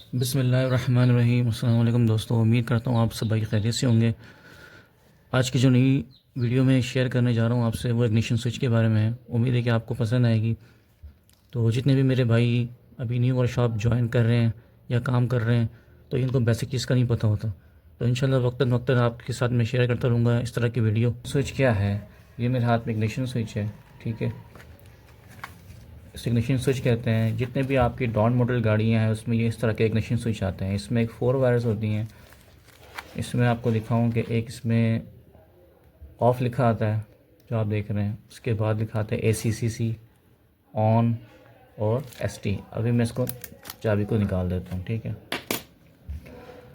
बिस्मिल्लाहिर्रहमानिर्रहीम। अस्सलाम वालेकुम दोस्तों, उम्मीद करता हूँ आप सब भाई खैरियत से होंगे। आज की जो नई वीडियो मैं शेयर करने जा रहा हूँ आपसे वो इग्निशन स्विच के बारे में है। उम्मीद है कि आपको पसंद आएगी। तो जितने भी मेरे भाई अभी न्यू वर्कशॉप ज्वाइन कर रहे हैं या काम कर रहे हैं तो इनको बेसिक चीज़ का नहीं पता होता, तो इंशाल्लाह वक्तन वक्तन आपके साथ मैं शेयर करता रहूँगा इस तरह की वीडियो। स्विच क्या है? ये मेरे हाथ में इग्निशन स्विच है, ठीक है। इग्निशन स्विच कहते हैं। जितने भी आपकी डॉन मॉडल गाड़ियाँ हैं उसमें ये इस तरह के इग्निशन स्विच आते हैं। इसमें एक 4 वायर्स होती हैं। इसमें आपको दिखाऊं कि एक इसमें ऑफ़ लिखा आता है जो आप देख रहे हैं, उसके बाद लिखा आता है ACCC, ऑन और ST। अभी मैं इसको चाबी को निकाल देता हूँ, ठीक है।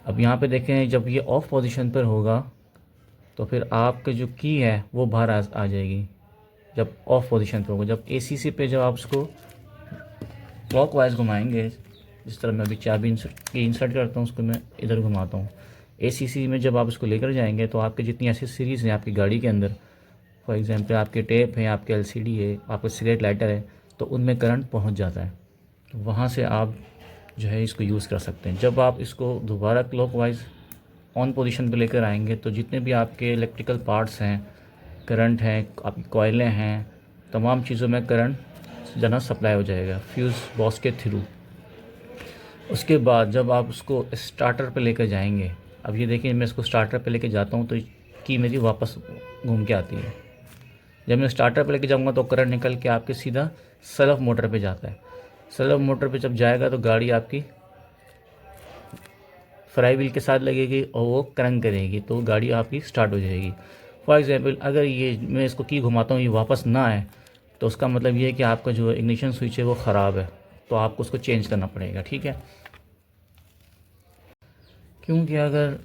अब यहाँ पे देखें, जब ये ऑफ़ पोजीशन पर होगा तो फिर आपके जो की है वो बाहर आ जाएगी जब ऑफ़ पोजीशन पर होगा। जब ACC पे जब आप उसको क्लॉकवाइज घुमाएंगे, जिस तरह मैं अभी चाबी इंसर्ट करता हूँ उसको मैं इधर घुमाता हूँ, ACC में जब आप उसको लेकर जाएंगे तो आपके जितनी एसेसरीज़ हैं आपकी गाड़ी के अंदर, फॉर एग्जांपल आपके टेप है, आपके LCD है, आपका सिगरेट लाइटर है, तो उनमें करंट पहुंच जाता है। तो वहाँ से आप जो है इसको यूज़ कर सकते हैं। जब आप इसको दोबारा क्लॉकवाइज ऑन पोजीशन पे लेकर आएंगे तो जितने भी आपके इलेक्ट्रिकल पार्ट्स हैं, करंट हैं, आपकी कॉइलें हैं, तमाम चीज़ों में करंट जना सप्लाई हो जाएगा फ्यूज़ बॉक्स के थ्रू। उसके बाद जब आप उसको स्टार्टर पे लेकर जाएंगे, अब ये देखिए मैं इसको स्टार्टर पे लेके जाता हूँ तो की मेरी वापस घूम के आती है। जब मैं स्टार्टर पे लेके जाऊँगा तो करंट निकल के आपके सीधा सेल्फ मोटर पे जाता है। सेल्फ मोटर पे जब जाएगा तो गाड़ी आपकी फ्राई व्हील के साथ लगेगी और वो क्रंक करेगी तो गाड़ी आपकी स्टार्ट हो जाएगी। फॉर एग्ज़ाम्पल अगर ये मैं इसको की घुमाता हूँ ये वापस ना आए तो उसका मतलब ये है कि आपका जो इग्निशन स्विच है वो ख़राब है, तो आपको उसको चेंज करना पड़ेगा, ठीक है। क्योंकि अगर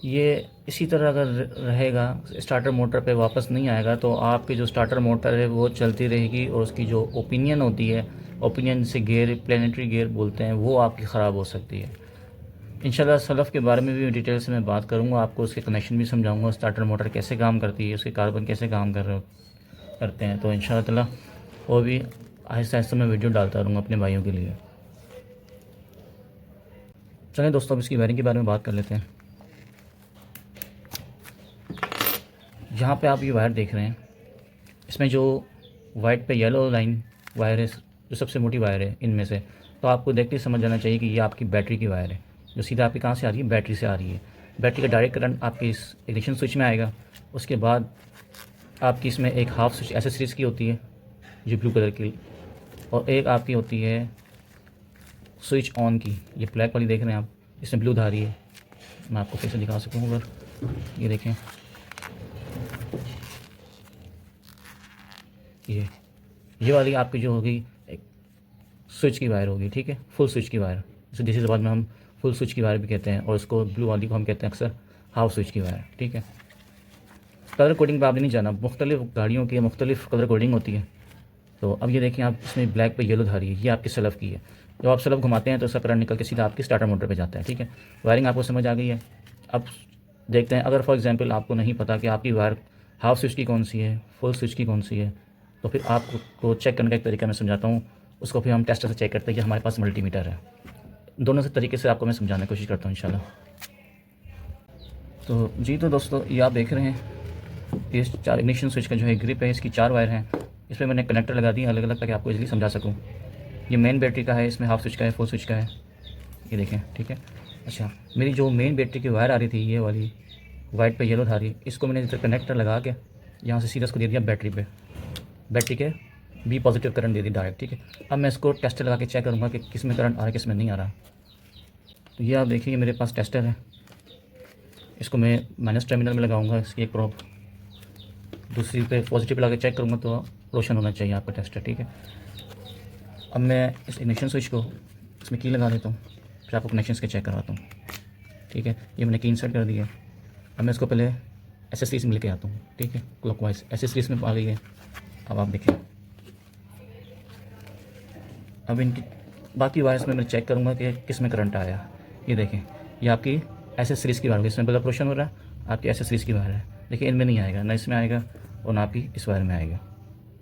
ये इसी तरह अगर रहेगा, स्टार्टर मोटर पे वापस नहीं आएगा, तो आपकी जो स्टार्टर मोटर है वो चलती रहेगी और उसकी जो ओपिनियन होती है, ओपिनियन से गियर, प्लानिटरी गियर बोलते हैं, वो आपकी ख़राब हो सकती है। इंशाल्लाह सलफ़ के बारे में भी डिटेल से मैं बात करूँगा, आपको उसके कनेक्शन भी समझाऊँगा, स्टार्टर मोटर कैसे काम करती है, उसके कार्बन कैसे काम करते हैं। तो इंशाल्लाह ताला वो भी आहिस्ता आहिस्ता मैं वीडियो डालता रहूँगा अपने भाइयों के लिए। चलें दोस्तों, अब इसकी वायरिंग के बारे में बात कर लेते हैं। यहाँ पे आप ये वायर देख रहे हैं, इसमें जो वाइट पे येलो लाइन वायर है जो सबसे मोटी वायर है इनमें से, तो आपको देख के समझ जाना चाहिए कि ये आपकी बैटरी की वायर है जो सीधा आपकी कहाँ से आ रही है, बैटरी से आ रही है। बैटरी का डायरेक्ट करंट आपके इस इग्निशन स्विच में आएगा। उसके बाद आपकी इसमें एक हाफ स्विच एसेसरीज़ की होती है जो ब्लू कलर की, और एक आपकी होती है स्विच ऑन की, ये ब्लैक वाली देख रहे हैं आप, इसमें ब्लू धारी है। मैं आपको कैसे दिखा सकूँ, अगर ये देखें, ये वाली आपकी जो होगी एक स्विच की वायर होगी, ठीक है, फुल स्विच की वायर, जैसे देसी ज़बान में हम फुल स्विच की वायर भी कहते हैं, और इसको ब्लू वाली को हम कहते हैं अक्सर हाफ स्विच की वायर, ठीक है। कलर कोडिंग पर आपने नहीं जाना, मुख्तलिफ गाड़ियों की मुख्तलिफ कलर कोडिंग होती है। तो अब ये देखिए आप, इसमें ब्लैक पे येलो धारी है, ये आपकी सलफ़ की है। जब आप सलफ़ घुमाते हैं तो उसका करंट निकल के सीधा आपकी स्टार्टर मोटर पे जाता है, ठीक है। वायरिंग आपको समझ आ गई है। अब देखते हैं, अगर फॉर एग्जांपल आपको नहीं पता कि आपकी वायर हाफ स्विच की कौन सी है, फुल स्विच की कौन सी है, तो फिर आपको चेक करने का एक तरीका मैं समझाता हूँ। उसको फिर हम टेस्टर से चेक करते हैं कि हमारे पास मल्टीमीटर है। दोनों से तरीके से आपको मैं समझाने की कोशिश करता हूँ इंशाल्लाह। तो जी, तो दोस्तों ये आप देख रहे हैं, इस 4 इग्निशन स्विच का जो है ग्रिप है, इसकी 4 वायर हैं। इसमें मैंने कनेक्टर लगा दिए अलग अलग ताकि आपको इजीली समझा सकूँ। ये मेन बैटरी का है, इसमें हाफ स्विच का है, फुल स्विच का है, ये देखें, ठीक है। अच्छा, मेरी जो मेन बैटरी की वायर आ रही थी ये वाली वाइट पे येलो था रही, इसको मैंने इधर कनेक्टर लगा के यहाँ से सीधा इसको दे दिया बैटरी पे, बैटरी के B पॉजिटिव करंट दे दी डायरेक्ट, ठीक है। अब मैं इसको टेस्टर लगा के चेक करूँगा कि किस में करंट आ रहा है, किस में नहीं आ रहा। तो ये आप देखिए मेरे पास टेस्टर है, इसको मैं माइनस टर्मिनल में लगाऊंगा, इसकी एक प्रोब दूसरी पे पॉजिटिव लगा के चेक करूँगा तो रोशन होना चाहिए आपका टेस्टर, ठीक है। अब मैं इस इग्निशन स्विच को इसमें की लगा देता हूँ, फिर आपको कनेक्शन के चेक करवाता हूँ, ठीक है। ये मैंने की इंसर्ट कर दिया। अब मैं इसको पहले एसेसरीज में लेके आता हूँ, ठीक है, क्लॉकवाइज एसेसरीज में आ गई है। अब आप देखिए, अब इनकी बाकी वायर्स में मैं चेक करूँगा कि किस में करंट आया। ये देखें, ये आपकी एसेसरीज़ की वायर होगी, इसमें बल्ब रोशन हो रहा है, आपकी एसेसरीज़ की वायर है। देखिए इनमें नहीं आएगा, ना इसमें आएगा और ना आपकी इस वायर में आएगा।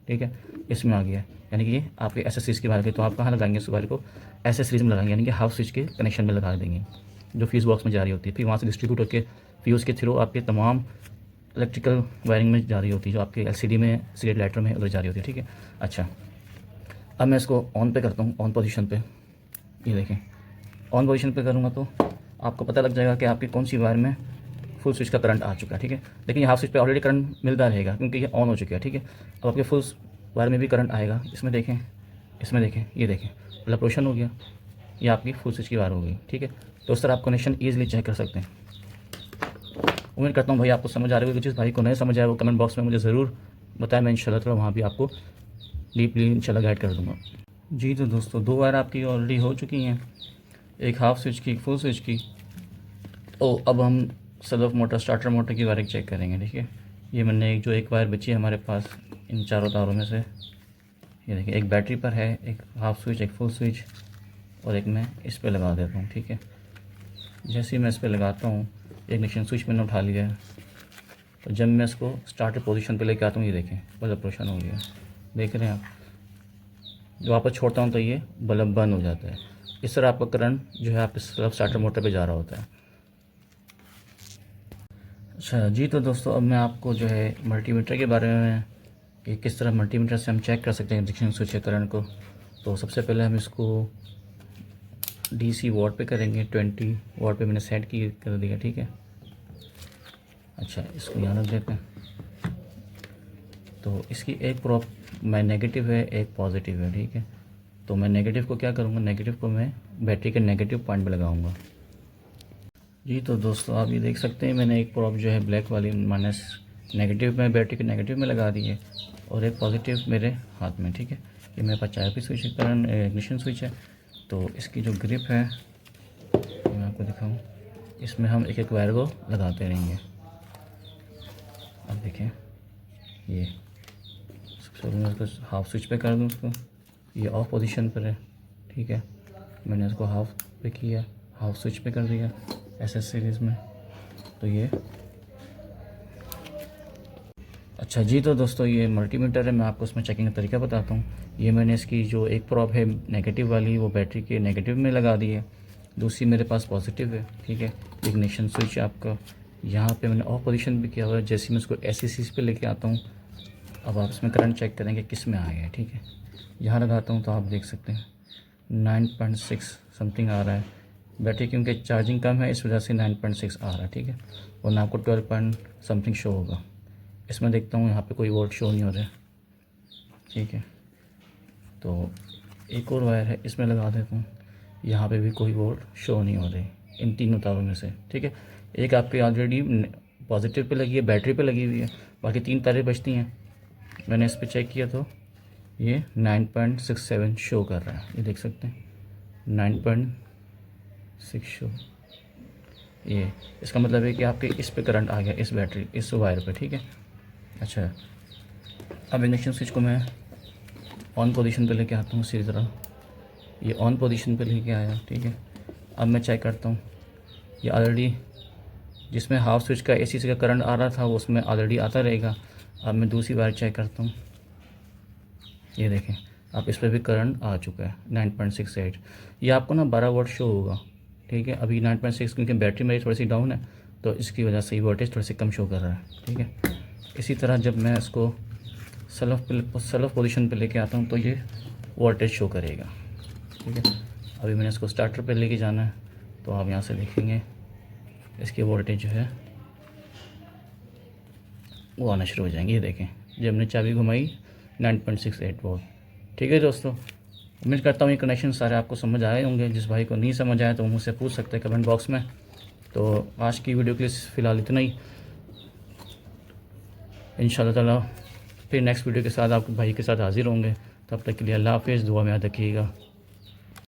ठीक है, इसमें आ गया है, यानी कि ये आपके एसेसरीज़ की वायर है। तो आप कहाँ लगाएंगे इस वायर को? एसेसरीज़ में लगाएंगे, यानी कि हाफ स्विच के कनेक्शन में लगा देंगे जो फ्यूज़ बॉक्स में जा रही होती है। फिर वहाँ से डिस्ट्रीब्यूट होकर फ्यूज़ के थ्रू आपके तमाम इलेक्ट्रिकल वायरिंग में जा रही होती है, जो आपके एलसीडी में, सीरियल लाइटर में उधर जा रही होती है। ठीक है, अच्छा अब मैं इसको ऑन पे करता हूँ, ऑन पोजीशन पे। ये देखें, ऑन पोजीशन पे करूँगा तो आपको पता लग जाएगा कि आपकी कौन सी वायर में फुल स्विच का करंट आ चुका है। ठीक है, लेकिन ये हाफ स्विच पे ऑलरेडी करंट मिलता रहेगा क्योंकि ये ऑन हो चुका है। ठीक है, अब आपके फुल वायर में भी करंट आएगा। इसमें देखें, इसमें देखें, ये देखें, मतलब रोशन हो गया, ये आपकी फुल स्विच की वायर हो गई। ठीक है, तो उस तरह आप कनेक्शन ईजिली चेक कर सकते हैं। उम्मीद करता हूँ भाई आपको समझ आ रही होगी। जिस भाई को नहीं समझ आया वो कमेंट बॉक्स में मुझे ज़रूर बताएं, मैं इंशाल्लाह ताला वहाँ भी आपको डीपली इंशाल्लाह गाइड कर दूँगा। जी तो दोस्तों, 2 वायर आपकी ऑलरेडी हो चुकी हैं, एक हाफ स्विच की, एक फुल स्विच की। तो अब हम सेल्फ मोटर, स्टार्टर मोटर की वायरिंग चेक करेंगे। ठीक है, ये मैंने एक वायर बची है हमारे पास इन चारों तारों में से, ये देखिए, एक बैटरी पर है, एक हाफ स्विच, एक फुल स्विच, और एक मैं इस पे लगा देता हूँ। ठीक है, जैसे ही मैं इस पे लगाता हूँ, इग्निशन स्विच मैंने उठा लिया है, तो जब मैं इसको स्टार्टर पोजीशन पे लेके आता हूँ, ये देखें बल्ब रोशन हो गया, देख रहे हैं आप। जब वापस छोड़ता हूँ तो ये बल्ब बंद हो जाता है। इस तरह आपका करंट जो है आपके स्टार्टर मोटर पे जा रहा होता है। अच्छा जी, तो दोस्तों अब मैं आपको जो है मल्टीमीटर के बारे में, कि किस तरह मल्टीमीटर से हम चेक कर सकते हैं इंडक्शन स्विच के करंट को। तो सबसे पहले हम इसको डीसी वॉट पे करेंगे, 20 वॉट पे मैंने सेट कर दिया। ठीक है, अच्छा इसको यहाँ रख देते हैं। तो इसकी एक प्रोप में नेगेटिव है, एक पॉजिटिव है। ठीक है, तो मैं नेगेटिव को क्या करूँगा, नेगेटिव को मैं बैटरी के नेगेटिव पॉइंट पे लगाऊंगा। जी तो दोस्तों, आप ये देख सकते हैं मैंने एक प्रोप जो है ब्लैक वाली माइनस नेगेटिव में, बैटरी के नेगेटिव में लगा दी है, और एक पॉजिटिव मेरे हाथ में। ठीक है, ये मेरे पास 4 piece switch current ignition switch है। तो इसकी जो ग्रिप है मैं आपको दिखाऊँ, इसमें हम एक एक वायर को लगाते रहेंगे। अब देखें, ये सबसे पहले मैं उसको हाफ स्विच पे कर दूँ उसको, ये ऑफ पोजीशन पर है। ठीक है, मैंने इसको हाफ पे किया, हाफ स्विच पे कर दिया एसएस सीरीज़ में, तो ये अच्छा जी। तो दोस्तों ये मल्टीमीटर है, मैं आपको इसमें चेकिंग का तरीका बताता हूँ। ये मैंने इसकी जो एक प्रॉप है नेगेटिव वाली, वो बैटरी के नेगेटिव में लगा दी है, दूसरी मेरे पास पॉजिटिव है। ठीक है, इग्निशन स्विच आपका यहाँ पे मैंने ऑफ पोजीशन भी किया हुआ है। जैसे मैं इसको एसएस पे लेके आता हूँ, अब आप इसमें करंट चेक करेंगे किस में आ गया है। ठीक है, यहाँ लगाता हूँ तो आप देख सकते हैं 9.6 समथिंग आ रहा है। बैटरी क्योंकि चार्जिंग कम है इस वजह से 9.6 आ रहा है। ठीक है, वरना आपको 12 पॉइंट समथिंग शो होगा। इसमें देखता हूँ यहाँ पे कोई वोल्ट शो नहीं हो रहा है। ठीक है, तो एक और वायर है, इसमें लगा देता हूँ, यहाँ पे भी कोई वोल्ट शो नहीं हो रही इन तीनों तारों में से। ठीक है, एक आपकी ऑलरेडी पॉजिटिव पे लगी है, बैटरी पे लगी हुई है, बाकी 3 तारें बचती हैं। मैंने इस पर चेक किया तो ये 9.67 शो कर रहा है, ये देख सकते हैं 9.6 शो। ये इसका मतलब है कि आपके इस पे करंट आ गया, इस बैटरी, इस वायर पे। ठीक है, अच्छा अब इंडक्शन स्विच को मैं ऑन पोजीशन पे लेके आता हूँ सीधी तरह, ये ऑन पोजीशन पे लेके आया। ठीक है, अब मैं चेक करता हूँ, ये ऑलरेडी जिसमें हाफ स्विच का एसी का करंट आ रहा था वो उसमें ऑलरेडी आता रहेगा। अब मैं दूसरी वायर चेक करता हूँ, ये देखें अब इस पर भी करंट आ चुका है 9.68। ये आपको ना 12 वोल्ट शो होगा। ठीक है, अभी 9.6 क्योंकि बैटरी मेरी थोड़ी सी डाउन है तो इसकी वजह से ये वोल्टेज थोड़ी सी कम शो कर रहा है। ठीक है, इसी तरह जब मैं इसको सेल्फ पोजीशन पे लेके आता हूँ तो ये वोल्टेज शो करेगा। ठीक है, अभी मैंने इसको स्टार्टर पे लेके जाना है, तो आप यहाँ से देखेंगे इसकी वोल्टेज जो है वो आना शुरू हो जाएंगे। ये देखें जब हमने चाबी घुमाई 9.68 वोल्ट। ठीक है दोस्तों, उम्मीद करता हूँ ये कनेक्शन सारे आपको समझ आए होंगे। जिस भाई को नहीं समझ आया तो मुझसे पूछ सकते हैं कमेंट बॉक्स में। तो आज की वीडियो के लिए फ़िलहाल इतना ही, इंशाल्लाह ताला फिर नेक्स्ट वीडियो के साथ आपके भाई के साथ हाज़िर होंगे। तब तक के लिए अल्लाह हाफ़िज़, दुआ में याद रखिएगा।